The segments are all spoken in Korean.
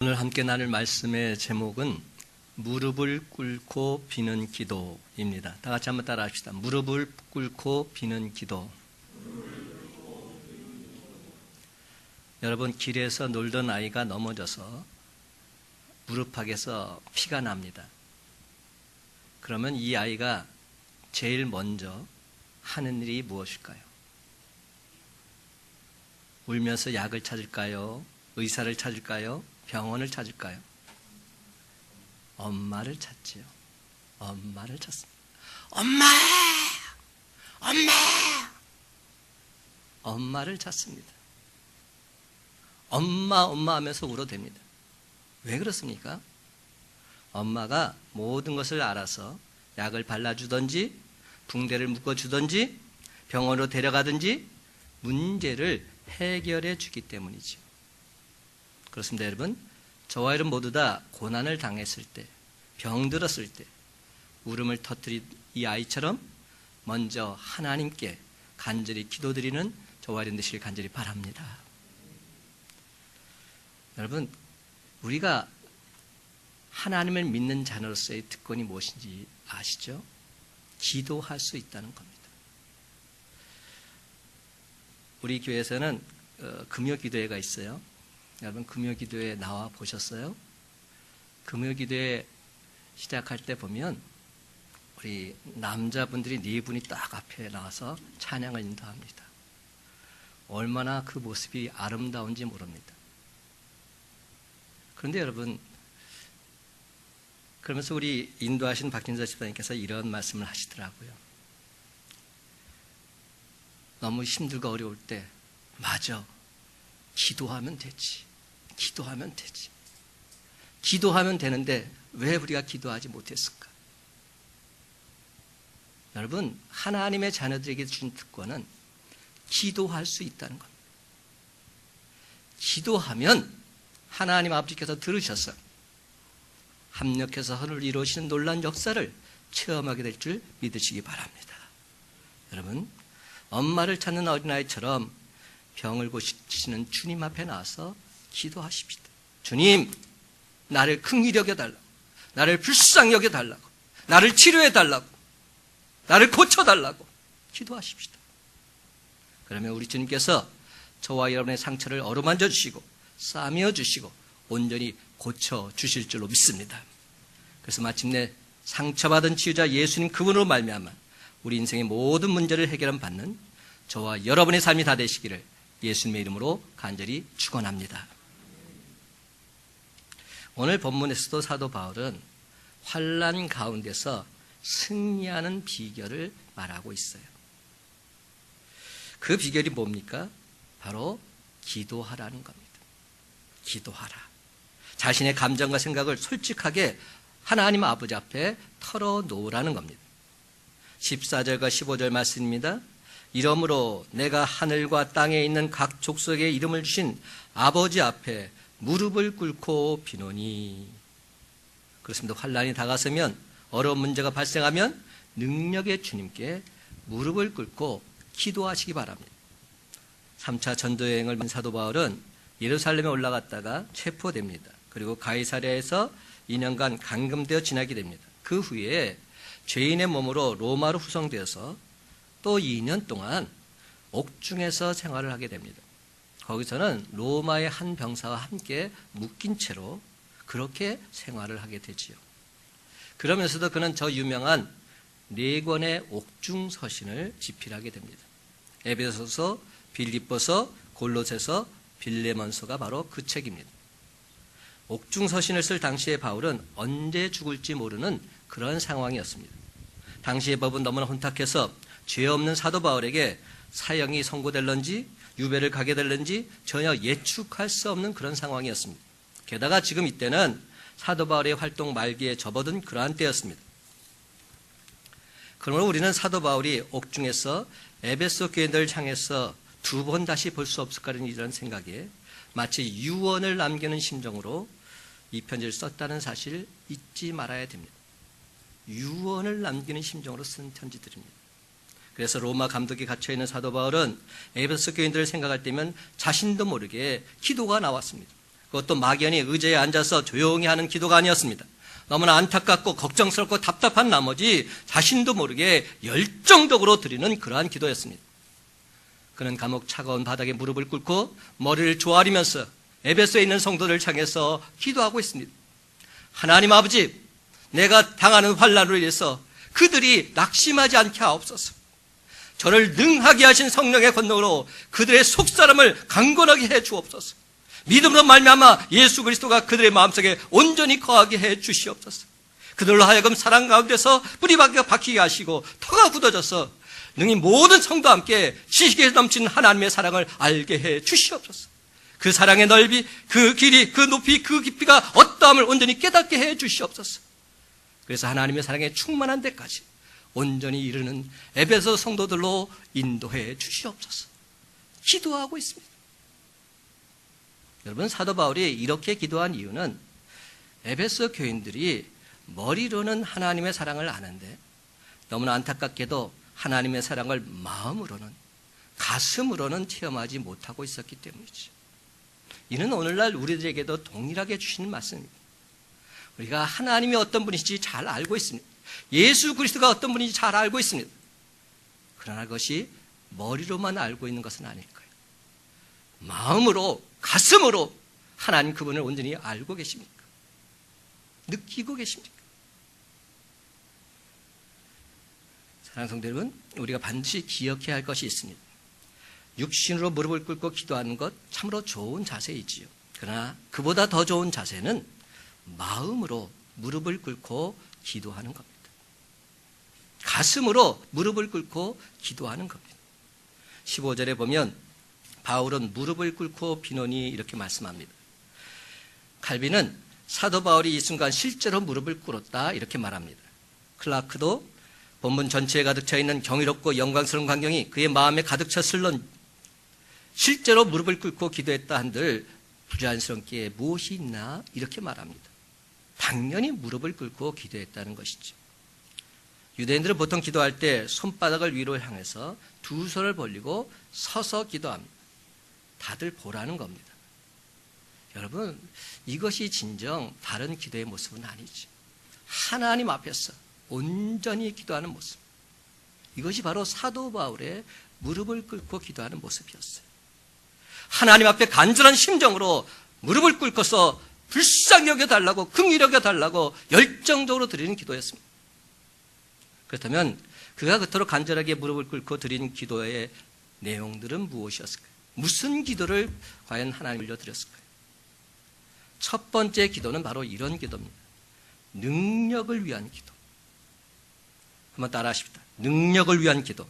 오늘 함께 나눌 말씀의 제목은 무릎을 꿇고 비는 기도입니다. 다 같이 한번 따라 합시다. 무릎을 꿇고 비는 기도. 여러분, 길에서 놀던 아이가 넘어져서 무릎팍에서 피가 납니다. 그러면 이 아이가 제일 먼저 하는 일이 무엇일까요? 울면서 약을 찾을까요? 의사를 찾을까요? 병원을 찾을까요? 엄마를 찾지요. 엄마를 찾습니다. 엄마! 엄마! 엄마를 찾습니다. 엄마 하면서 울어댑니다. 왜 그렇습니까? 엄마가 모든 것을 알아서 약을 발라주든지 붕대를 묶어주든지 병원으로 데려가든지 문제를 해결해 주기 때문이죠. 그렇습니다, 여러분. 저와 여러분 모두 다 고난을 당했을 때, 병들었을 때 울음을 터뜨린 이 아이처럼 먼저 하나님께 간절히 기도드리는 저와 여러분 되시길 간절히 바랍니다. 여러분, 우리가 하나님을 믿는 자녀로서의 특권이 무엇인지 아시죠? 기도할 수 있다는 겁니다. 우리 교회에서는 금요기도회가 있어요. 여러분, 금요기도회 나와 보셨어요? 금요기도회 시작할 때 보면 우리 남자분들이 4분이 딱 앞에 나와서 찬양을 인도합니다. 얼마나 그 모습이 아름다운지 모릅니다. 그런데 여러분, 그러면서 우리 인도하신 박진서 집사님께서 이런 말씀을 하시더라고요. 너무 힘들고 어려울 때, 맞아, 기도하면 되지. 기도하면 되지. 기도하면 되는데 왜 우리가 기도하지 못했을까? 여러분, 하나님의 자녀들에게 주신 특권은 기도할 수 있다는 겁니다. 기도하면 하나님 아버지께서 들으셔서 합력해서 하늘을 이루시는 놀라운 역사를 체험하게 될 줄 믿으시기 바랍니다. 여러분, 엄마를 찾는 어린아이처럼 병을 고치시는 주님 앞에 나와서 기도하십시다. 주님, 나를 긍휼히 여겨달라고, 나를 불쌍히 여겨달라고, 나를 치료해달라고, 나를 고쳐달라고 기도하십시다. 그러면 우리 주님께서 저와 여러분의 상처를 어루만져 주시고 싸매어 주시고 온전히 고쳐주실 줄로 믿습니다. 그래서 마침내 상처받은 치유자 예수님 그분으로 말미암아 우리 인생의 모든 문제를 해결함 받는 저와 여러분의 삶이 다 되시기를 예수님의 이름으로 간절히 축원합니다. 오늘 본문에서도 사도 바울은 환난 가운데서 승리하는 비결을 말하고 있어요. 그 비결이 뭡니까? 바로 기도하라는 겁니다. 기도하라. 자신의 감정과 생각을 솔직하게 하나님 아버지 앞에 털어놓으라는 겁니다. 14절과 15절 말씀입니다. 이러므로 내가 하늘과 땅에 있는 각 족속에 이름을 주신 아버지 앞에 무릎을 꿇고 비노니. 그렇습니다. 환난이 다가서면, 어려운 문제가 발생하면 능력의 주님께 무릎을 꿇고 기도하시기 바랍니다. 3차 전도여행을 한 사도 바울은 예루살렘에 올라갔다가 체포됩니다. 그리고 가이사랴에서 2년간 감금되어 지나게 됩니다. 그 후에 죄인의 몸으로 로마로 후송되어서 또 2년 동안 옥중에서 생활을 하게 됩니다. 거기서는 로마의 한 병사와 함께 묶인 채로 그렇게 생활을 하게 되지요. 그러면서도 그는 저 유명한 4권의 옥중 서신을 집필하게 됩니다. 에베소서, 빌립보서, 골로새서, 빌레몬서가 바로 그 책입니다. 옥중 서신을 쓸 당시의 바울은 언제 죽을지 모르는 그런 상황이었습니다. 당시의 법은 너무나 혼탁해서 죄 없는 사도 바울에게 사형이 선고될런지 유배를 가게 될런지 전혀 예측할 수 없는 그런 상황이었습니다. 게다가 지금 이때는 사도 바울의 활동 말기에 접어든 그러한 때였습니다. 그러므로 우리는 사도 바울이 옥중에서 에베소 교인들을 향해서 2번 다시 볼 수 없을까라는 이런 생각에 마치 유언을 남기는 심정으로 이 편지를 썼다는 사실을 잊지 말아야 됩니다. 유언을 남기는 심정으로 쓴 편지들입니다. 그래서 로마 감독에 갇혀있는 사도 바울은 에베소 교인들을 생각할 때면 자신도 모르게 기도가 나왔습니다. 그것도 막연히 의자에 앉아서 조용히 하는 기도가 아니었습니다. 너무나 안타깝고 걱정스럽고 답답한 나머지 자신도 모르게 열정적으로 드리는 그러한 기도였습니다. 그는 감옥 차가운 바닥에 무릎을 꿇고 머리를 조아리면서 에베소에 있는 성도들을 향해서 기도하고 있습니다. 하나님 아버지, 내가 당하는 환난으로 인해서 그들이 낙심하지 않게 하옵소서. 저를 능하게 하신 성령의 권능으로 그들의 속사람을 강건하게 해 주옵소서. 믿음으로 말미암아 예수 그리스도가 그들의 마음속에 온전히 거하게 해 주시옵소서. 그들로 하여금 사랑 가운데서 뿌리 박히게 하시고 터가 굳어져서 능히 모든 성도와 함께 지식에 넘치는 하나님의 사랑을 알게 해 주시옵소서. 그 사랑의 넓이, 그 길이, 그 높이, 그 깊이가 어떠함을 온전히 깨닫게 해 주시옵소서. 그래서 하나님의 사랑에 충만한 데까지 온전히 이르는 에베소 성도들로 인도해 주시옵소서. 기도하고 있습니다. 여러분, 사도 바울이 이렇게 기도한 이유는 에베소 교인들이 머리로는 하나님의 사랑을 아는데 너무나 안타깝게도 하나님의 사랑을 마음으로는, 가슴으로는 체험하지 못하고 있었기 때문이죠. 이는 오늘날 우리들에게도 동일하게 주시는 말씀입니다. 우리가 하나님이 어떤 분이신지 잘 알고 있습니다. 예수 그리스도가 어떤 분인지 잘 알고 있습니다. 그러나 그것이 머리로만 알고 있는 것은 아닐 거예요. 마음으로, 가슴으로 하나님 그분을 온전히 알고 계십니까? 느끼고 계십니까? 사랑하는 성도 여러분, 우리가 반드시 기억해야 할 것이 있습니다. 육신으로 무릎을 꿇고 기도하는 것 참으로 좋은 자세이지요. 그러나 그보다 더 좋은 자세는 마음으로 무릎을 꿇고 기도하는 겁니다. 가슴으로 무릎을 꿇고 기도하는 겁니다. 15절에 보면 바울은 무릎을 꿇고 비노니 이렇게 말씀합니다. 칼빈은 사도 바울이 이 순간 실제로 무릎을 꿇었다 이렇게 말합니다. 클라크도 본문 전체에 가득 차 있는 경이롭고 영광스러운 광경이 그의 마음에 가득 찼을런 실제로 무릎을 꿇고 기도했다 한들 부자연스럽게 무엇이 있나 이렇게 말합니다. 당연히 무릎을 꿇고 기도했다는 것이죠. 유대인들은 보통 기도할 때 손바닥을 위로 향해서 두 손을 벌리고 서서 기도합니다. 다들 보라는 겁니다. 여러분, 이것이 진정 바른 기도의 모습은 아니죠. 하나님 앞에서 온전히 기도하는 모습. 이것이 바로 사도 바울의 무릎을 꿇고 기도하는 모습이었어요. 하나님 앞에 간절한 심정으로 무릎을 꿇고서 불쌍히 여겨달라고, 긍휼히 여겨달라고 열정적으로 드리는 기도였습니다. 그렇다면 그가 그토록 간절하게 무릎을 꿇고 드린 기도의 내용들은 무엇이었을까요? 무슨 기도를 과연 하나님을 올려드렸을까요? 첫 번째 기도는 바로 이런 기도입니다. 능력을 위한 기도. 한번 따라 하십시다. 능력을 위한 기도.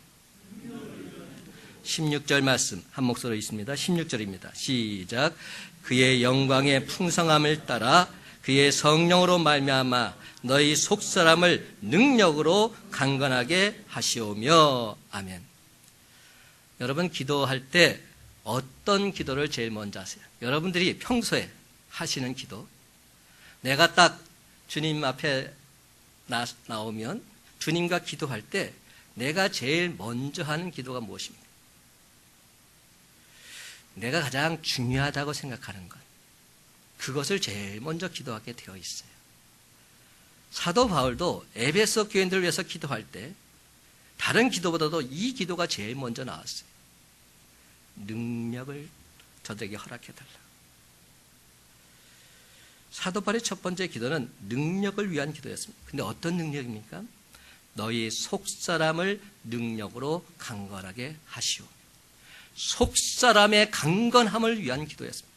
16절 말씀 한 목소리로 있습니다. 16절입니다. 시작. 그의 영광의 풍성함을 따라 그의 성령으로 말미암아 너희 속사람을 능력으로 강건하게 하시오며. 아멘. 여러분, 기도할 때 어떤 기도를 제일 먼저 하세요? 여러분들이 평소에 하시는 기도. 내가 딱 주님 앞에 나오면 주님과 기도할 때 내가 제일 먼저 하는 기도가 무엇입니까? 내가 가장 중요하다고 생각하는 것, 그것을 제일 먼저 기도하게 되어 있어요. 사도 바울도 에베소 교인들을 위해서 기도할 때 다른 기도보다도 이 기도가 제일 먼저 나왔어요. 능력을 저들에게 허락해달라. 사도 바울의 첫 번째 기도는 능력을 위한 기도였습니다. 근데 어떤 능력입니까? 너희 속사람을 능력으로 강건하게 하시오. 속사람의 강건함을 위한 기도였습니다.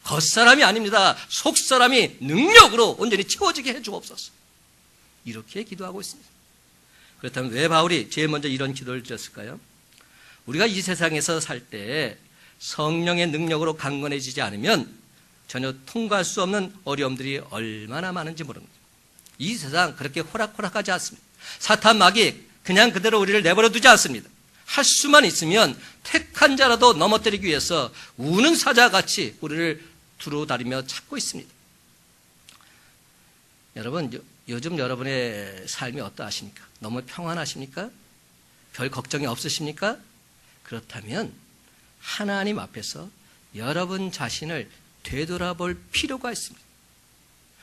겉사람이 아닙니다. 속사람이 능력으로 온전히 채워지게 해주옵소서. 이렇게 기도하고 있습니다. 그렇다면 왜 바울이 제일 먼저 이런 기도를 드렸을까요? 우리가 이 세상에서 살 때 성령의 능력으로 강건해지지 않으면 전혀 통과할 수 없는 어려움들이 얼마나 많은지 모릅니다. 이 세상 그렇게 호락호락하지 않습니다. 사탄 마귀 그냥 그대로 우리를 내버려 두지 않습니다. 할 수만 있으면 택한 자라도 넘어뜨리기 위해서 우는 사자같이 우리를 두루다리며 찾고 있습니다. 여러분, 요즘 여러분의 삶이 어떠하십니까? 너무 평안하십니까? 별 걱정이 없으십니까? 그렇다면 하나님 앞에서 여러분 자신을 되돌아볼 필요가 있습니다.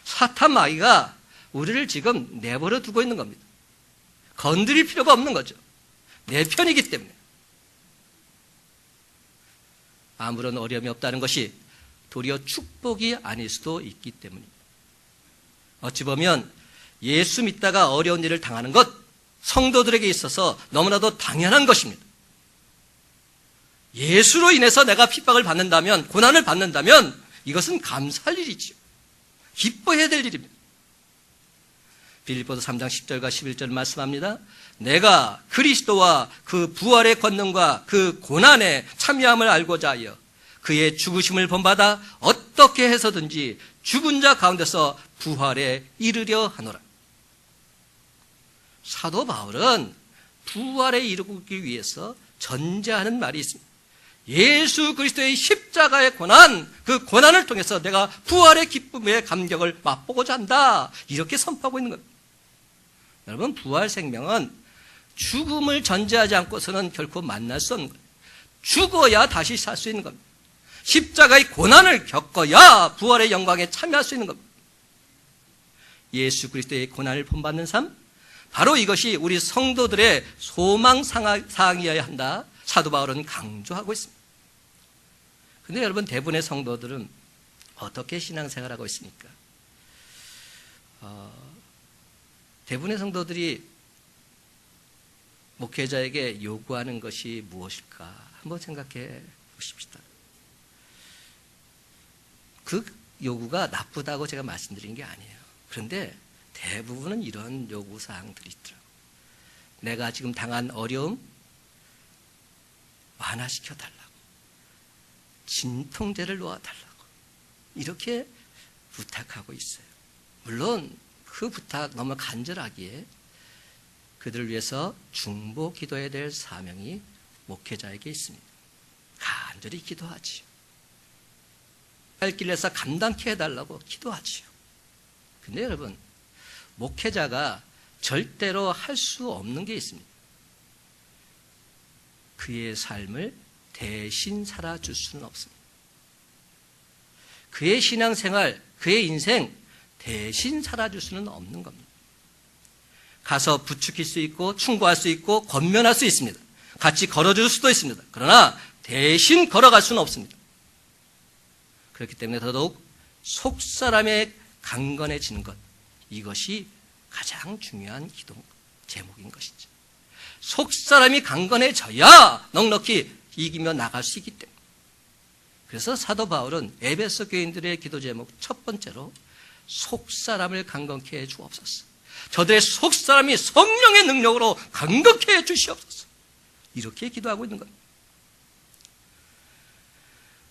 사탄 마귀가 우리를 지금 내버려 두고 있는 겁니다. 건드릴 필요가 없는 거죠. 내 편이기 때문에. 아무런 어려움이 없다는 것이 도리어 축복이 아닐 수도 있기 때문입니다. 어찌 보면 예수 믿다가 어려운 일을 당하는 것, 성도들에게 있어서 너무나도 당연한 것입니다. 예수로 인해서 내가 핍박을 받는다면, 고난을 받는다면 이것은 감사할 일이지요. 기뻐해야 될 일입니다. 빌립보서 3장 10절과 11절 말씀합니다. 내가 그리스도와 그 부활의 권능과 그 고난에 참여함을 알고자 하여 그의 죽으심을 본받아 어떻게 해서든지 죽은 자 가운데서 부활에 이르려 하노라. 사도 바울은 부활에 이르기 위해서 전제하는 말이 있습니다. 예수 그리스도의 십자가의 고난, 그 고난을 통해서 내가 부활의 기쁨의 감격을 맛보고자 한다. 이렇게 선포하고 있는 겁니다. 여러분, 부활 생명은 죽음을 전제하지 않고서는 결코 만날 수 없는 거예요. 죽어야 다시 살 수 있는 겁니다. 십자가의 고난을 겪어야 부활의 영광에 참여할 수 있는 겁니다. 예수 그리스도의 고난을 본받는 삶, 바로 이것이 우리 성도들의 소망사항이어야 한다. 사도 바울은 강조하고 있습니다. 그런데 여러분, 대부분의 성도들은 어떻게 신앙생활하고 있습니까? 대부분의 성도들이 목회자에게 요구하는 것이 무엇일까? 한번 생각해 보십시다. 그 요구가 나쁘다고 제가 말씀드린 게 아니에요. 그런데 대부분은 이런 요구사항들이 있더라고요. 내가 지금 당한 어려움 완화시켜달라고, 진통제를 놓아달라고 이렇게 부탁하고 있어요. 물론 그 부탁 너무 간절하기에 그들을 위해서 중보 기도해야 될 사명이 목회자에게 있습니다. 간절히 기도하지요. 갈 길에서 감당케 해달라고 기도하지요. 근데 여러분, 목회자가 절대로 할 수 없는 게 있습니다. 그의 삶을 대신 살아줄 수는 없습니다. 그의 신앙생활, 그의 인생 대신 살아줄 수는 없는 겁니다. 가서 부추길 수 있고 충고할 수 있고 권면할 수 있습니다. 같이 걸어줄 수도 있습니다. 그러나 대신 걸어갈 수는 없습니다. 그렇기 때문에 더더욱 속사람의 강건해지는 것, 이것이 가장 중요한 기도 제목인 것이죠. 속사람이 강건해져야 넉넉히 이기며 나갈 수 있기 때문에. 그래서 사도 바울은 에베소 교인들의 기도 제목 첫 번째로 속사람을 강건케 해 주옵소서. 저들의 속사람이 성령의 능력으로 강건케 해 주시옵소서. 이렇게 기도하고 있는 겁니다.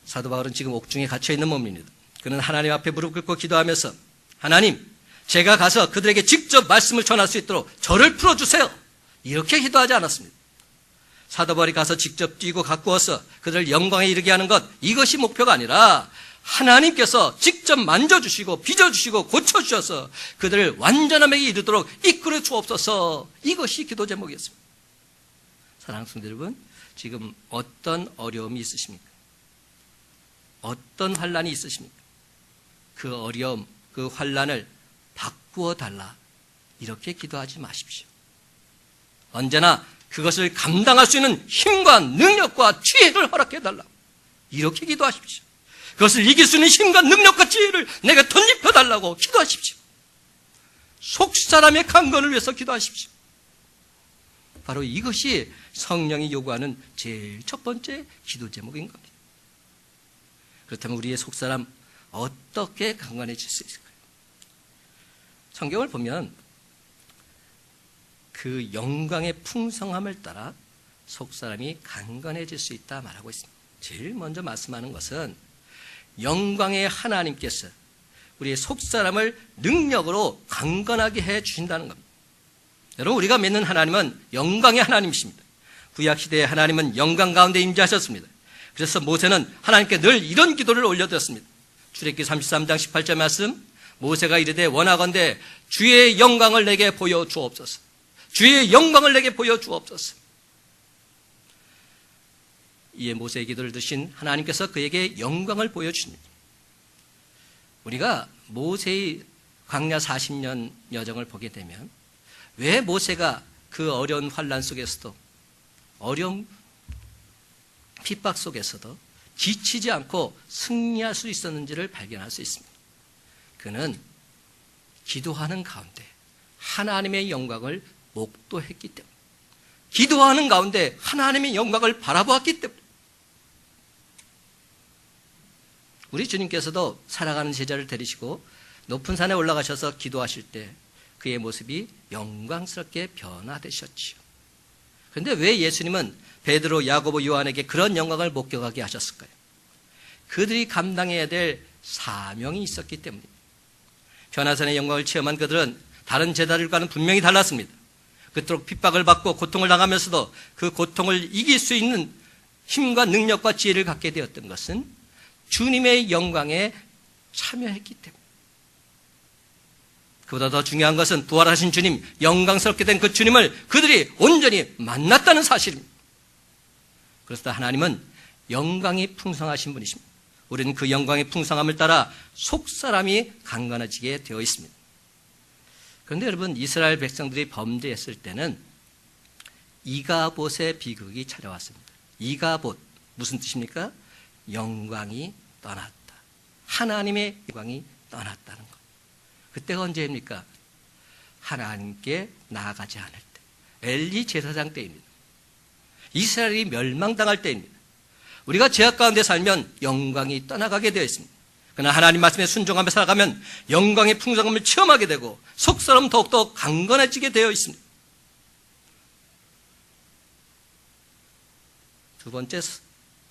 사도 바울은 지금 옥중에 갇혀 있는 몸입니다. 그는 하나님 앞에 무릎 꿇고 기도하면서, 하나님, 제가 가서 그들에게 직접 말씀을 전할 수 있도록 저를 풀어주세요. 이렇게 기도하지 않았습니다. 사도 바울이 가서 직접 뛰고 가꾸어서 그들을 영광에 이르게 하는 것, 이것이 목표가 아니라 하나님께서 직접 만져주시고 빚어주시고 고쳐주셔서 그들을 완전함에 이르도록 이끌어 주옵소서. 이것이 기도 제목이었습니다. 사랑하는 성도 여러분, 지금 어떤 어려움이 있으십니까? 어떤 환난이 있으십니까? 그 어려움, 그 환난을 바꾸어 달라, 이렇게 기도하지 마십시오. 언제나 그것을 감당할 수 있는 힘과 능력과 지혜를 허락해 달라, 이렇게 기도하십시오. 그것을 이길 수 있는 힘과 능력과 지혜를 내게 덧입혀 달라고 기도하십시오. 속사람의 강건을 위해서 기도하십시오. 바로 이것이 성령이 요구하는 제일 첫 번째 기도 제목인 겁니다. 그렇다면 우리의 속사람 어떻게 강건해질 수 있을까요? 성경을 보면 그 영광의 풍성함을 따라 속사람이 강건해질 수 있다 말하고 있습니다. 제일 먼저 말씀하는 것은 영광의 하나님께서 우리의 속사람을 능력으로 강건하게 해 주신다는 겁니다. 여러분, 우리가 믿는 하나님은 영광의 하나님이십니다. 구약시대의 하나님은 영광 가운데 임재하셨습니다. 그래서 모세는 하나님께 늘 이런 기도를 올려드렸습니다. 출애굽기 33장 18절 말씀, 모세가 이르되 원하건대 주의 영광을 내게 보여주옵소서. 주의 영광을 내게 보여주옵소서. 이에 모세의 기도를 드신 하나님께서 그에게 영광을 보여주십니다. 우리가 모세의 광야 40년 여정을 보게 되면 왜 모세가 그 어려운 환난 속에서도 어려운 핍박 속에서도 지치지 않고 승리할 수 있었는지를 발견할 수 있습니다. 그는 기도하는 가운데 하나님의 영광을 목도했기 때문에, 기도하는 가운데 하나님의 영광을 바라보았기 때문에, 우리 주님께서도 사랑하는 제자를 데리시고 높은 산에 올라가셔서 기도하실 때 그의 모습이 영광스럽게 변화되셨지요. 그런데 왜 예수님은 베드로, 야고보, 요한에게 그런 영광을 목격하게 하셨을까요? 그들이 감당해야 될 사명이 있었기 때문입니다. 변화산의 영광을 체험한 그들은 다른 제자들과는 분명히 달랐습니다. 그토록 핍박을 받고 고통을 당하면서도 그 고통을 이길 수 있는 힘과 능력과 지혜를 갖게 되었던 것은 주님의 영광에 참여했기 때문입니다. 그보다 더 중요한 것은 부활하신 주님, 영광스럽게 된 그 주님을 그들이 온전히 만났다는 사실입니다. 그래서 하나님은 영광이 풍성하신 분이십니다. 우리는 그 영광의 풍성함을 따라 속사람이 강건해지게 되어 있습니다. 그런데 여러분, 이스라엘 백성들이 범죄했을 때는 이가봇의 비극이 찾아왔습니다. 이가봇, 무슨 뜻입니까? 영광이 떠났다. 하나님의 영광이 떠났다는 것. 그때가 언제입니까? 하나님께 나아가지 않을 때, 엘리 제사장 때입니다. 이스라엘이 멸망당할 때입니다. 우리가 죄악 가운데 살면 영광이 떠나가게 되어 있습니다. 그러나 하나님 말씀에 순종하며 살아가면 영광의 풍성함을 체험하게 되고 속사람 더욱더 강건해지게 되어 있습니다. 두 번째,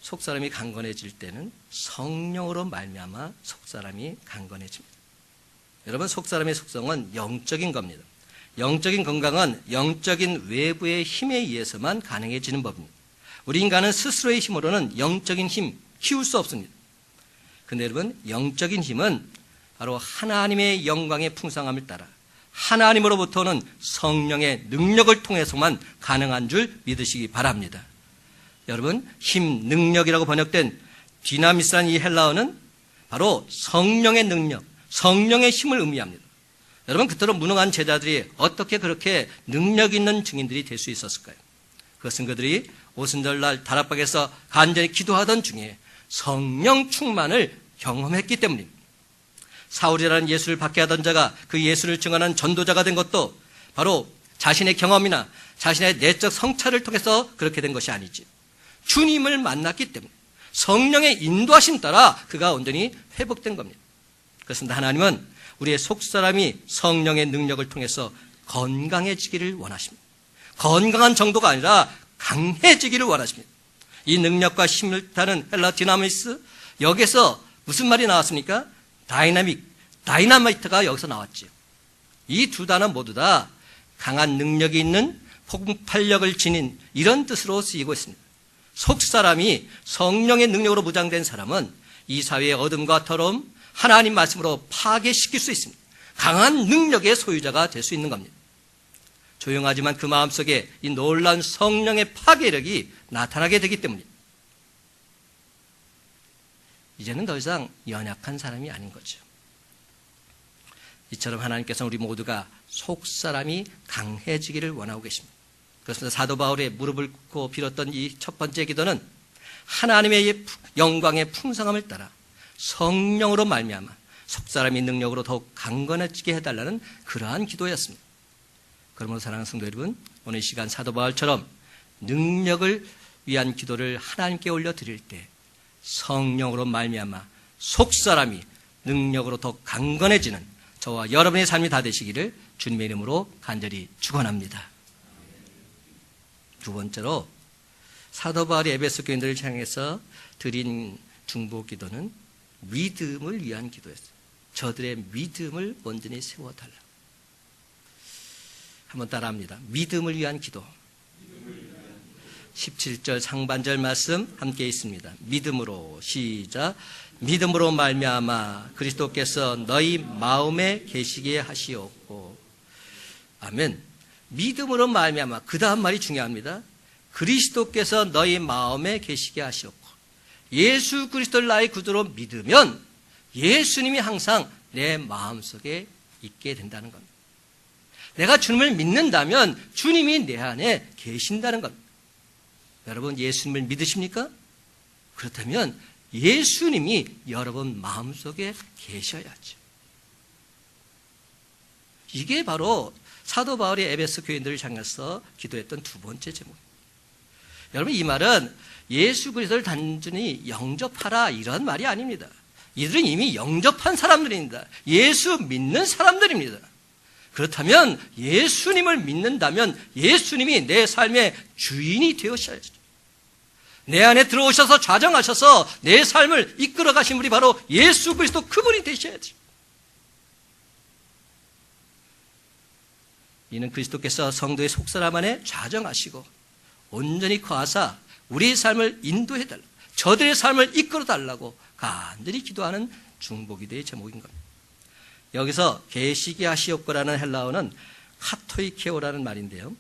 속사람이 강건해질 때는 성령으로 말미암아 속사람이 강건해집니다. 여러분, 속사람의 속성은 영적인 겁니다. 영적인 건강은 영적인 외부의 힘에 의해서만 가능해지는 법입니다. 우리 인간은 스스로의 힘으로는 영적인 힘 키울 수 없습니다. 그런데 여러분, 영적인 힘은 바로 하나님의 영광의 풍성함을 따라 하나님으로부터는 성령의 능력을 통해서만 가능한 줄 믿으시기 바랍니다. 여러분, 힘, 능력이라고 번역된 디나미스라는 이 헬라어는 바로 성령의 능력, 성령의 힘을 의미합니다. 여러분, 그토록 무능한 제자들이 어떻게 그렇게 능력 있는 증인들이 될 수 있었을까요? 그것은 그들이 오순절날 다락방에서 간절히 기도하던 중에 성령 충만을 경험했기 때문입니다. 사울이라는 예수를 받게 하던 자가 그 예수를 증언한 전도자가 된 것도 바로 자신의 경험이나 자신의 내적 성찰을 통해서 그렇게 된 것이 아니지, 주님을 만났기 때문에 성령의 인도하심 따라 그가 온전히 회복된 겁니다. 그렇습니다. 하나님은 우리의 속사람이 성령의 능력을 통해서 건강해지기를 원하십니다. 건강한 정도가 아니라 강해지기를 원하십니다. 이 능력과 힘을 타는 헬라 디나미스, 여기서 무슨 말이 나왔습니까? 다이나마이트가 여기서 나왔지요. 이 두 단어 모두 다 강한 능력이 있는 폭발력을 지닌 이런 뜻으로 쓰이고 있습니다. 속사람이 성령의 능력으로 무장된 사람은 이 사회의 어둠과 더러움, 하나님 말씀으로 파괴시킬 수 있습니다. 강한 능력의 소유자가 될 수 있는 겁니다. 조용하지만 그 마음속에 이 놀라운 성령의 파괴력이 나타나게 되기 때문입니다. 이제는 더 이상 연약한 사람이 아닌 거죠. 이처럼 하나님께서는 우리 모두가 속사람이 강해지기를 원하고 계십니다. 그렇습니다. 사도 바울의 무릎을 꿇고 빌었던 이 첫 번째 기도는 하나님의 영광의 풍성함을 따라 성령으로 말미암아 속사람이 능력으로 더욱 강건해지게 해달라는 그러한 기도였습니다. 그러므로 사랑하는 성도 여러분, 오늘 이 시간 사도 바울처럼 능력을 위한 기도를 하나님께 올려드릴 때 성령으로 말미암아 속사람이 능력으로 더욱 강건해지는 저와 여러분의 삶이 다 되시기를 주님의 이름으로 간절히 축원합니다. 두 번째로 사도 바울이 에베소 교인들을 향해서 드린 중보 기도는 믿음을 위한 기도였어요. 저들의 믿음을 온전히 세워달라. 한번 따라합니다. 믿음을 위한 기도. 17절 상반절 말씀 함께 있습니다. 믿음으로, 시작. 믿음으로 말미암아 그리스도께서 너희 마음에 계시게 하시옵고. 아멘. 믿음으로 말미암아, 그 다음 말이 중요합니다. 그리스도께서 너희 마음에 계시게 하시옵고. 예수 그리스도를 나의 구주로 믿으면 예수님이 항상 내 마음속에 있게 된다는 겁니다. 내가 주님을 믿는다면 주님이 내 안에 계신다는 겁니다. 여러분, 예수님을 믿으십니까? 그렇다면 예수님이 여러분 마음속에 계셔야죠. 이게 바로 사도 바울이 에베소 교인들을 향해서 기도했던 두 번째 제목입니다. 여러분, 이 말은 예수 그리스도를 단순히 영접하라 이런 말이 아닙니다. 이들은 이미 영접한 사람들입니다. 예수 믿는 사람들입니다. 그렇다면 예수님을 믿는다면 예수님이 내 삶의 주인이 되어셔야죠. 내 안에 들어오셔서 좌정하셔서 내 삶을 이끌어 가신 분이 바로 예수 그리스도 그분이 되셔야죠. 이는 그리스도께서 성도의 속사람 안에 좌정하시고 온전히 거하사 우리의 삶을 인도해달라, 저들의 삶을 이끌어달라고 간절히 기도하는 중보기도의 제목인 겁니다. 여기서 계시게 하시옵고라는 헬라어는 카토이케오라는 말인데요,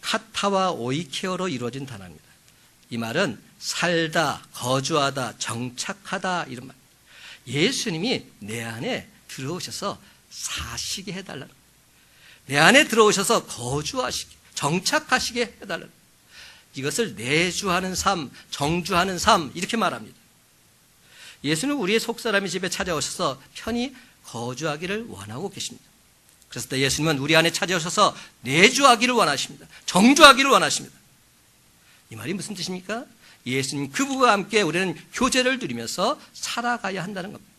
카타와 오이케오로 이루어진 단어입니다. 이 말은 살다, 거주하다, 정착하다 이런 말. 예수님이 내 안에 들어오셔서 사시게 해달라는 거예요. 내 안에 들어오셔서 거주하시게, 정착하시게 해달라는 거예요. 이것을 내주하는 삶, 정주하는 삶 이렇게 말합니다. 예수는 우리의 속사람의 집에 찾아오셔서 편히 거주하기를 원하고 계십니다. 그래서 예수님은 우리 안에 찾아오셔서 내주하기를 원하십니다. 정주하기를 원하십니다. 이 말이 무슨 뜻입니까? 예수님 그분과 함께 우리는 교제를 누리면서 살아가야 한다는 겁니다.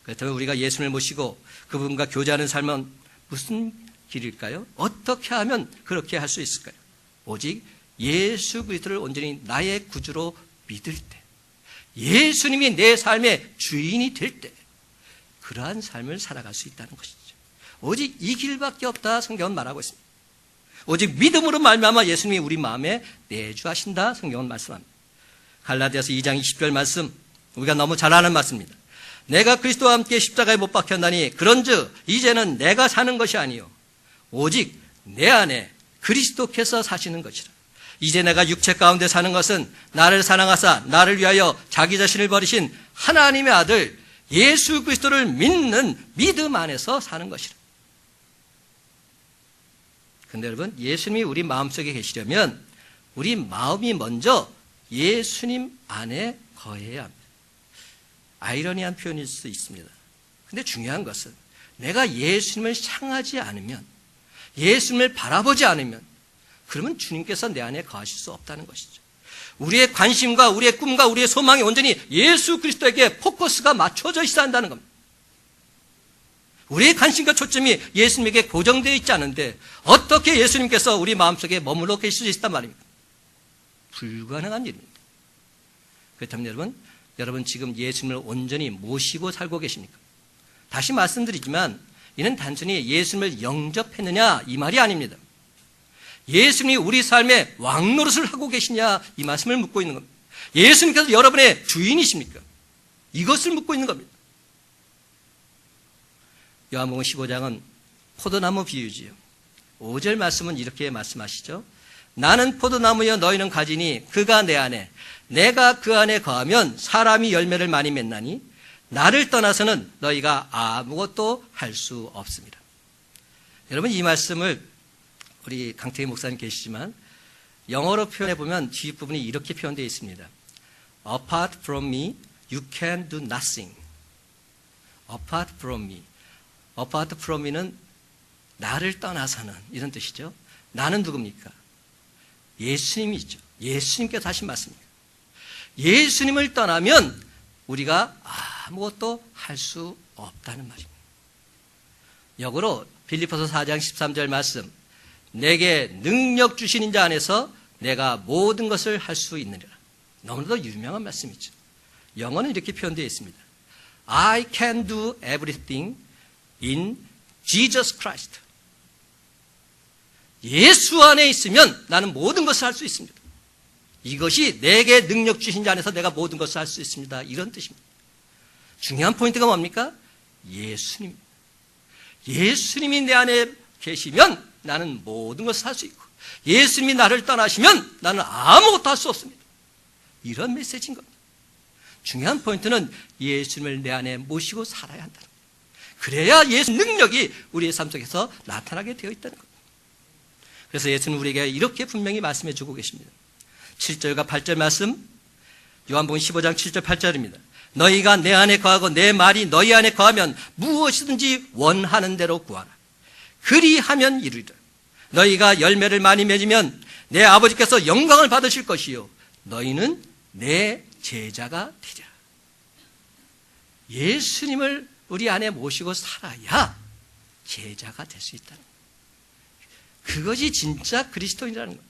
그렇다면 우리가 예수님을 모시고 그분과 교제하는 삶은 무슨 길일까요? 어떻게 하면 그렇게 할 수 있을까요? 오직 예수 그리스도를 온전히 나의 구주로 믿을 때, 예수님이 내 삶의 주인이 될 때 그러한 삶을 살아갈 수 있다는 것이죠. 오직 이 길밖에 없다 성경은 말하고 있습니다. 오직 믿음으로 말미암아 예수님이 우리 마음에 내주하신다 성경은 말씀합니다. 갈라디아서 2장 20절 말씀, 우리가 너무 잘 아는 말씀입니다. 내가 그리스도와 함께 십자가에 못 박혔나니 그런즉 이제는 내가 사는 것이 아니요 오직 내 안에 그리스도께서 사시는 것이라. 이제 내가 육체 가운데 사는 것은 나를 사랑하사 나를 위하여 자기 자신을 버리신 하나님의 아들 예수 그리스도를 믿는 믿음 안에서 사는 것이라. 그런데 여러분, 예수님이 우리 마음속에 계시려면 우리 마음이 먼저 예수님 안에 거해야 합니다. 아이러니한 표현일 수 있습니다. 그런데 중요한 것은 내가 예수님을 향하지 않으면, 예수님을 바라보지 않으면 그러면 주님께서 내 안에 거하실 수 없다는 것이죠. 우리의 관심과 우리의 꿈과 우리의 소망이 온전히 예수 그리스도에게 포커스가 맞춰져 있어야 한다는 겁니다. 우리의 관심과 초점이 예수님에게 고정되어 있지 않은데 어떻게 예수님께서 우리 마음속에 머물러 계실 수 있단 말입니까? 불가능한 일입니다. 그렇다면 여러분 지금 예수님을 온전히 모시고 살고 계십니까? 다시 말씀드리지만 이는 단순히 예수님을 영접했느냐 이 말이 아닙니다. 예수님이 우리 삶에 왕노릇을 하고 계시냐 이 말씀을 묻고 있는 겁니다. 예수님께서 여러분의 주인이십니까? 이것을 묻고 있는 겁니다. 요한복음 15장은 포도나무 비유지요. 5절 말씀은 이렇게 말씀하시죠. 나는 포도나무여 너희는 가지니 그가 내 안에 내가 그 안에 거하면 사람이 열매를 많이 맺나니 나를 떠나서는 너희가 아무것도 할 수 없습니다. 여러분 이 말씀을 우리 강태희 목사님 계시지만 영어로 표현해 보면 뒷부분이 이렇게 표현되어 있습니다. Apart from me, you can do nothing. Apart from me. Apart from me는 나를 떠나서는 이런 뜻이죠. 나는 누굽니까? 예수님이죠. 예수님께서 하신 말씀입니다. 예수님을 떠나면 우리가 아무것도 할 수 없다는 말입니다. 역으로 빌립보서 4장 13절 말씀, 내게 능력 주시는 자 안에서 내가 모든 것을 할 수 있느니라. 너무나도 유명한 말씀이죠. 영어는 이렇게 표현되어 있습니다. I can do everything in Jesus Christ. 예수 안에 있으면 나는 모든 것을 할 수 있습니다. 이것이 내게 능력 주신 자 안에서 내가 모든 것을 할 수 있습니다. 이런 뜻입니다. 중요한 포인트가 뭡니까? 예수님. 예수님이 내 안에 계시면 나는 모든 것을 할 수 있고 예수님이 나를 떠나시면 나는 아무것도 할 수 없습니다. 이런 메시지인 겁니다. 중요한 포인트는 예수님을 내 안에 모시고 살아야 한다는 거예요. 그래야 예수 능력이 우리의 삶 속에서 나타나게 되어 있다는 겁니다. 그래서 예수는 우리에게 이렇게 분명히 말씀해 주고 계십니다. 7절과 8절 말씀, 요한복음 15장 7절 8절입니다. 너희가 내 안에 거하고 내 말이 너희 안에 거하면 무엇이든지 원하는 대로 구하라. 그리하면 이루리라. 너희가 열매를 많이 맺으면 내 아버지께서 영광을 받으실 것이요 너희는 내 제자가 되리라. 예수님을 우리 안에 모시고 살아야 제자가 될 수 있다는 거예요. 그것이 진짜 그리스도인이라는 거예요.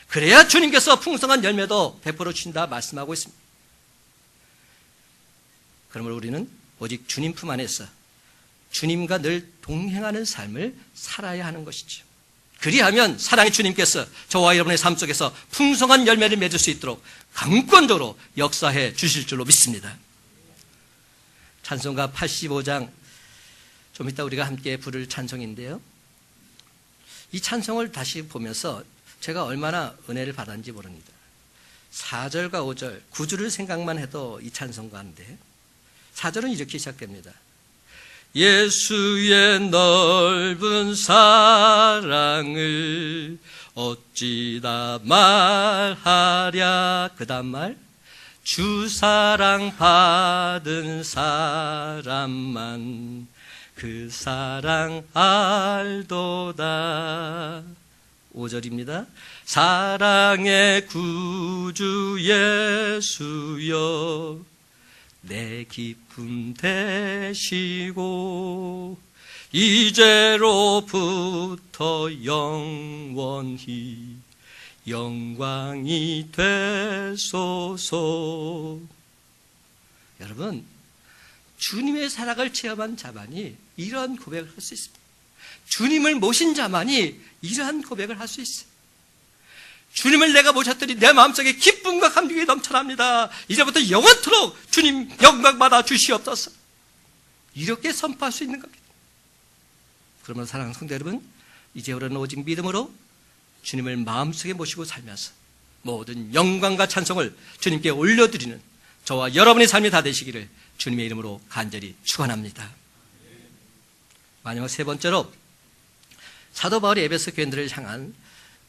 그래야 주님께서 풍성한 열매도 베풀어 주신다 말씀하고 있습니다. 그러므로 우리는 오직 주님 품 안에서 주님과 늘 동행하는 삶을 살아야 하는 것이죠. 그리하면 사랑의 주님께서 저와 여러분의 삶 속에서 풍성한 열매를 맺을 수 있도록 강권적으로 역사해 주실 줄로 믿습니다. 찬송가 85장, 좀 이따 우리가 함께 부를 찬송인데요. 이 찬송을 다시 보면서 제가 얼마나 은혜를 받았는지 모릅니다. 4절과 5절, 9절을 생각만 해도 이 찬송가인데 4절은 이렇게 시작됩니다. 예수의 넓은 사랑을 어찌다 말하랴. 그 다음 말, 주 사랑 받은 사람만 그 사랑 알도다. 5절입니다. 사랑의 구주 예수여 내 기쁨 되시고 이제로부터 영원히 영광이 되소서. 여러분, 주님의 사랑을 체험한 자만이 이러한 고백을 할 수 있습니다. 주님을 모신 자만이 이러한 고백을 할 수 있어요. 주님을 내가 모셨더니 내 마음속에 기쁨과 감격이 넘쳐납니다. 이제부터 영원토록 주님 영광받아 주시옵소서. 이렇게 선포할 수 있는 겁니다. 그러면 사랑하는 성도 여러분, 이제부터는 오직 믿음으로 주님을 마음속에 모시고 살면서 모든 영광과 찬송을 주님께 올려드리는 저와 여러분의 삶이 다 되시기를 주님의 이름으로 간절히 축원합니다. 마지막 세 번째로 사도 바울이 에베소 교인들을 향한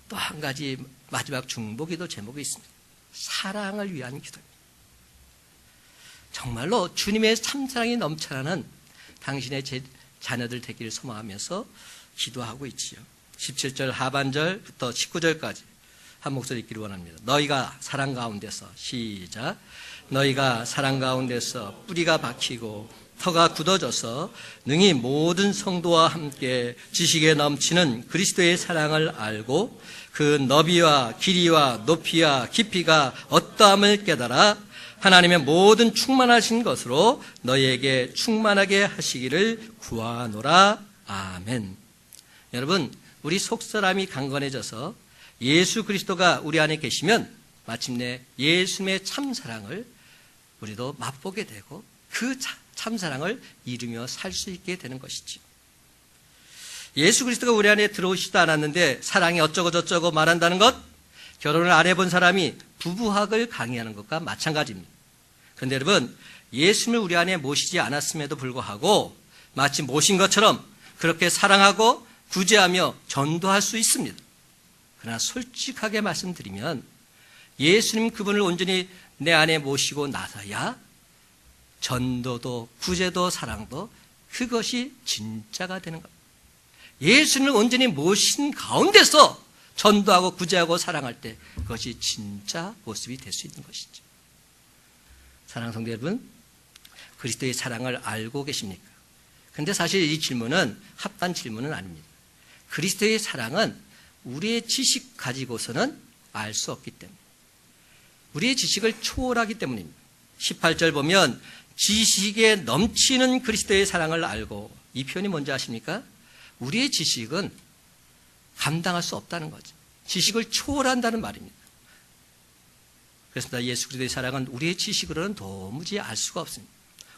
또 한 가지 마지막 중보기도 제목이 있습니다. 사랑을 위한 기도입니다. 정말로 주님의 참사랑이 넘쳐나는 당신의 자녀들 되기를 소망하면서 기도하고 있지요. 17절 하반절부터 19절까지 한 목소리 읽기를 원합니다. 너희가 사랑 가운데서, 시작, 너희가 사랑 가운데서 뿌리가 박히고 터가 굳어져서 능히 모든 성도와 함께 지식에 넘치는 그리스도의 사랑을 알고 그 너비와 길이와 높이와 깊이가 어떠함을 깨달아 하나님의 모든 충만하신 것으로 너희에게 충만하게 하시기를 구하노라. 아멘. 여러분, 우리 속사람이 강건해져서 예수 그리스도가 우리 안에 계시면 마침내 예수님의 참사랑을 우리도 맛보게 되고 그 참사랑을 이루며 살 수 있게 되는 것이죠. 예수 그리스도가 우리 안에 들어오시지도 않았는데 사랑이 어쩌고 저쩌고 말한다는 것, 결혼을 안 해본 사람이 부부학을 강의하는 것과 마찬가지입니다. 그런데 여러분, 예수님을 우리 안에 모시지 않았음에도 불구하고 마치 모신 것처럼 그렇게 사랑하고 구제하며 전도할 수 있습니다. 그러나 솔직하게 말씀드리면 예수님 그분을 온전히 내 안에 모시고 나서야 전도도 구제도 사랑도 그것이 진짜가 되는 겁니다. 예수님을 온전히 모신 가운데서 전도하고 구제하고 사랑할 때 그것이 진짜 모습이 될 수 있는 것이죠. 사랑하는 성도 여러분, 그리스도의 사랑을 알고 계십니까? 그런데 사실 이 질문은 합단 질문은 아닙니다. 그리스도의 사랑은 우리의 지식 가지고서는 알 수 없기 때문에, 우리의 지식을 초월하기 때문입니다. 18절 보면 지식에 넘치는 그리스도의 사랑을 알고, 이 표현이 뭔지 아십니까? 우리의 지식은 감당할 수 없다는 거죠. 지식을 초월한다는 말입니다. 그렇습니다. 예수 그리스도의 사랑은 우리의 지식으로는 도무지 알 수가 없습니다.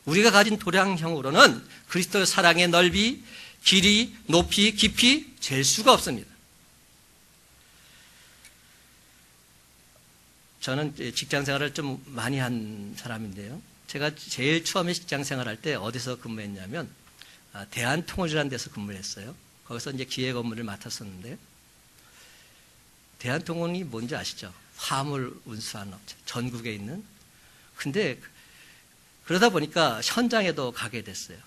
우리가 가진 도량형으로는 그리스도의 사랑의 넓이, 길이, 높이, 깊이 잴 수가 없습니다. 저는 직장 생활을 좀 많이 한 사람인데요. 제가 제일 처음에 직장 생활할 때 어디서 근무했냐면 대한통운이라는 데서 근무를 했어요. 거기서 이제 기획 업무를 맡았었는데, 대한통운이 뭔지 아시죠? 화물 운수하는 업체, 전국에 있는. 근데 그러다 보니까 현장에도 가게 됐어요.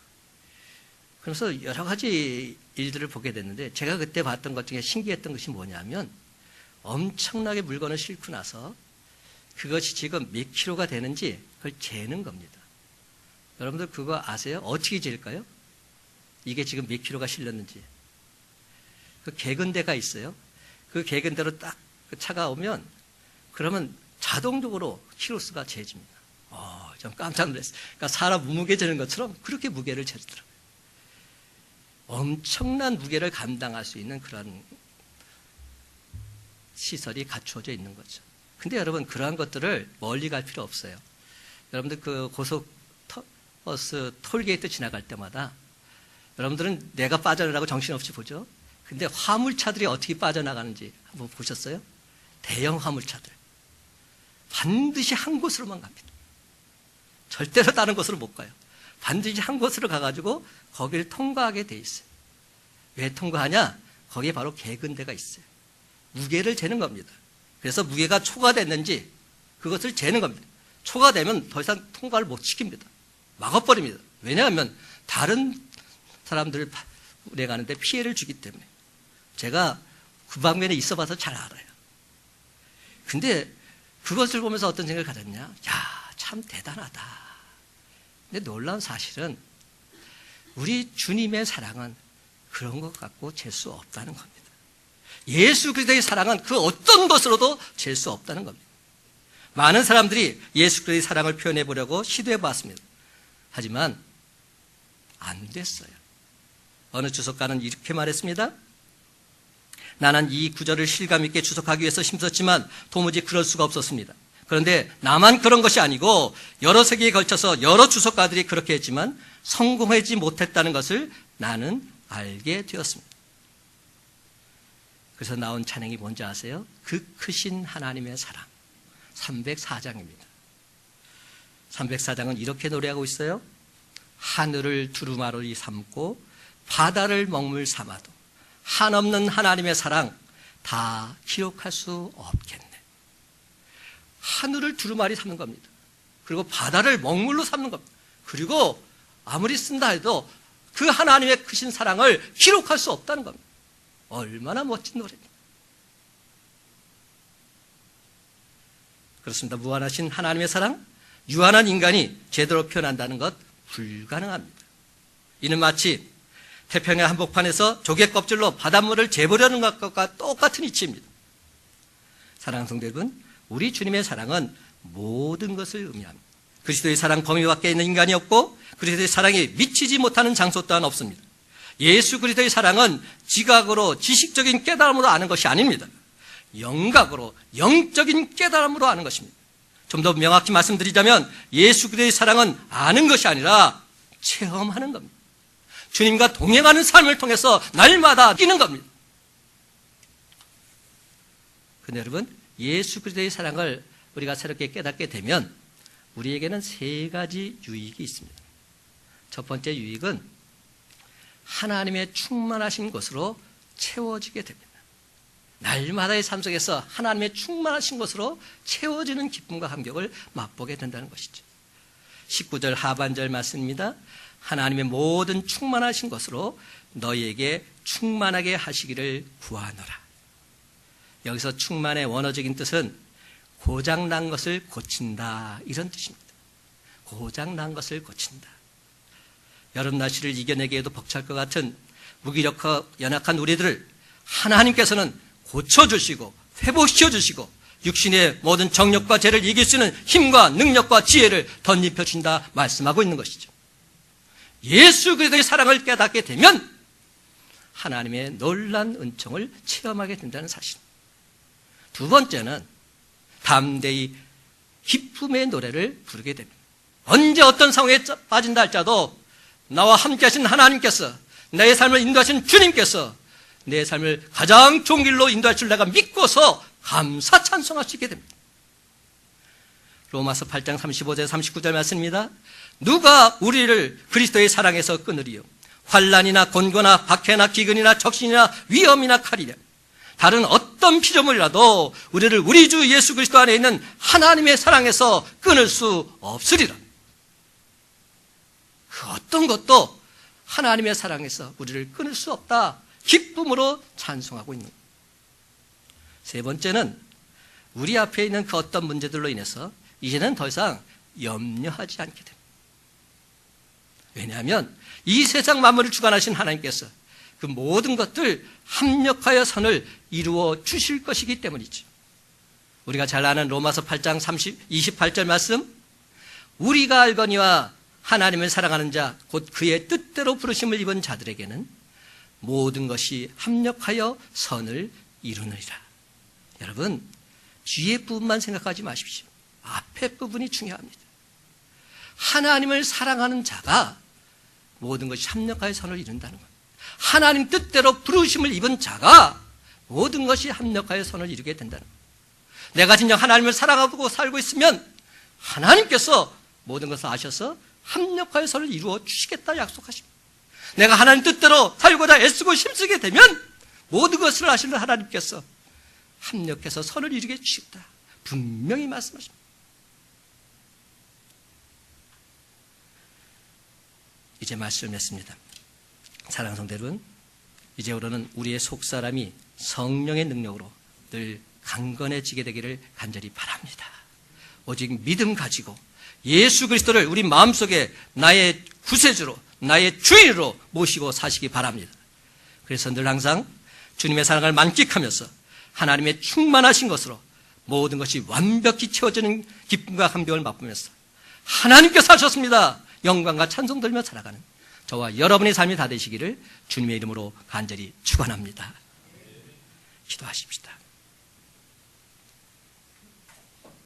그래서 여러 가지 일들을 보게 됐는데, 제가 그때 봤던 것 중에 신기했던 것이 뭐냐면, 엄청나게 물건을 싣고 나서 그것이 지금 몇 킬로가 되는지 그걸 재는 겁니다. 여러분들 그거 아세요? 어떻게 재일까요? 이게 지금 몇 킬로가 실렸는지. 그 개근대가 있어요. 그 개근대로 딱 그 차가 오면 그러면 자동적으로 키로수가 재집니다. 좀 깜짝 놀랐어요. 그러니까 사람 무게 재는 것처럼 그렇게 무게를 재더라고요. 엄청난 무게를 감당할 수 있는 그런 시설이 갖추어져 있는 거죠. 근데 여러분, 그러한 것들을 멀리 갈 필요 없어요. 여러분들 그 고속버스 톨게이트 지나갈 때마다 여러분들은 내가 빠져나가고 정신없이 보죠. 근데 화물차들이 어떻게 빠져나가는지 한번 보셨어요? 대형 화물차들. 반드시 한 곳으로만 갑니다. 절대로 다른 곳으로 못 가요. 반드시 한 곳으로 가가지고 거기를 통과하게 돼 있어요. 왜 통과하냐? 거기에 바로 개근대가 있어요. 무게를 재는 겁니다. 그래서 무게가 초과됐는지 그것을 재는 겁니다. 초과되면 더 이상 통과를 못 시킵니다. 막아버립니다. 왜냐하면 다른 사람들을 운행하는데 피해를 주기 때문에. 제가 그 방면에 있어봐서 잘 알아요. 근데 그것을 보면서 어떤 생각을 가졌냐? 야, 참 대단하다. 근데 놀라운 사실은 우리 주님의 사랑은 그런 것 갖고 잴 수 없다는 겁니다. 예수 그리스도의 사랑은 그 어떤 것으로도 잴 수 없다는 겁니다. 많은 사람들이 예수 그리스도의 사랑을 표현해 보려고 시도해 봤습니다. 하지만 안 됐어요. 어느 주석가는 이렇게 말했습니다. 나는 이 구절을 실감 있게 주석하기 위해서 힘썼지만 도무지 그럴 수가 없었습니다. 그런데 나만 그런 것이 아니고 여러 세기에 걸쳐서 여러 주석가들이 그렇게 했지만 성공하지 못했다는 것을 나는 알게 되었습니다. 그래서 나온 찬양이 뭔지 아세요? 그 크신 하나님의 사랑. 304장입니다. 304장은 이렇게 노래하고 있어요. 하늘을 두루마리 삼고 바다를 먹물 삼아도 한없는 하나님의 사랑 다 기록할 수 없겠네. 하늘을 두루마리 삼는 겁니다. 그리고 바다를 먹물로 삼는 겁니다. 그리고 아무리 쓴다 해도 그 하나님의 크신 사랑을 기록할 수 없다는 겁니다. 얼마나 멋진 노래입니다. 그렇습니다. 무한하신 하나님의 사랑, 유한한 인간이 제대로 표현한다는 것 불가능합니다. 이는 마치 태평양 한복판에서 조개 껍질로 바닷물을 재보려는 것과 똑같은 이치입니다. 사랑하는 성도 여러분, 우리 주님의 사랑은 모든 것을 의미합니다. 그리스도의 사랑 범위 밖에 있는 인간이 없고 그리스도의 사랑이 미치지 못하는 장소 또한 없습니다. 예수 그리스도의 사랑은 지각으로 지식적인 깨달음으로 아는 것이 아닙니다. 영각으로 영적인 깨달음으로 아는 것입니다. 좀 더 명확히 말씀드리자면 예수 그리스도의 사랑은 아는 것이 아니라 체험하는 겁니다. 주님과 동행하는 삶을 통해서 날마다 뛰는 겁니다. 그런데 여러분, 예수 그리스도의 사랑을 우리가 새롭게 깨닫게 되면 우리에게는 세 가지 유익이 있습니다. 첫 번째 유익은 하나님의 충만하신 것으로 채워지게 됩니다. 날마다의 삶 속에서 하나님의 충만하신 것으로 채워지는 기쁨과 감격을 맛보게 된다는 것이죠. 19절 하반절 말씀입니다. 하나님의 모든 충만하신 것으로 너희에게 충만하게 하시기를 구하노라. 여기서 충만의 원어적인 뜻은 고장난 것을 고친다, 이런 뜻입니다. 고장난 것을 고친다. 여름 날씨를 이겨내기에도 벅찰 것 같은 무기력하고 연약한 우리들을 하나님께서는 고쳐주시고 회복시켜주시고 육신의 모든 정력과 죄를 이길 수 있는 힘과 능력과 지혜를 덧입혀 준다 말씀하고 있는 것이죠. 예수 그리스도의 사랑을 깨닫게 되면 하나님의 놀라운 은총을 체험하게 된다는 사실. 두 번째는 담대히 기쁨의 노래를 부르게 됩니다. 언제 어떤 상황에 빠진다 할지라도 나와 함께 하신 하나님께서, 내 삶을 인도하신 주님께서 내 삶을 가장 좋은 길로 인도할 줄 내가 믿고서 감사 찬송할 수 있게 됩니다. 로마서 8장 35절 39절 말씀입니다. 누가 우리를 그리스도의 사랑에서 끊으리요? 환난이나 곤고나 박해나 기근이나 적신이나 위험이나 칼이냐? 다른 어떤 피조물이라도 우리를 우리 주 예수 그리스도 안에 있는 하나님의 사랑에서 끊을 수 없으리라. 그 어떤 것도 하나님의 사랑에서 우리를 끊을 수 없다. 기쁨으로 찬송하고 있는 것. 세 번째는 우리 앞에 있는 그 어떤 문제들로 인해서 이제는 더 이상 염려하지 않게 됩니다. 왜냐하면 이 세상 만물을 주관하신 하나님께서 그 모든 것들 합력하여 선을 이루어 주실 것이기 때문이죠. 우리가 잘 아는 로마서 8장 28절 말씀, 우리가 알거니와 하나님을 사랑하는 자 곧 그의 뜻대로 부르심을 입은 자들에게는 모든 것이 합력하여 선을 이루느니라. 여러분, 뒤에 부분만 생각하지 마십시오. 앞에 부분이 중요합니다. 하나님을 사랑하는 자가 모든 것이 합력하여 선을 이룬다는 것. 하나님 뜻대로 부르심을 입은 자가 모든 것이 합력하여 선을 이루게 된다는 것. 내가 진정 하나님을 사랑하고 살고 있으면 하나님께서 모든 것을 아셔서 합력하여 선을 이루어 주시겠다 약속하십니다. 내가 하나님 뜻대로 살고자 애쓰고 힘쓰게 되면 모든 것을 아시는 하나님께서 합력해서 선을 이루게 주시겠다. 분명히 말씀하십니다. 이제 말씀을 맺습니다. 사랑하는 성도 여러분, 이제부터는 우리의 속사람이 성령의 능력으로 늘 강건해지게 되기를 간절히 바랍니다. 오직 믿음 가지고 예수 그리스도를 우리 마음속에 나의 구세주로, 나의 주인으로 모시고 사시기 바랍니다. 그래서 늘 항상 주님의 사랑을 만끽하면서 하나님의 충만하신 것으로 모든 것이 완벽히 채워지는 기쁨과 감격을 맛보면서 하나님께서 하셨습니다. 영광과 찬송 들며 살아가는 저와 여러분의 삶이 다 되시기를 주님의 이름으로 간절히 축원합니다. 기도하십시다.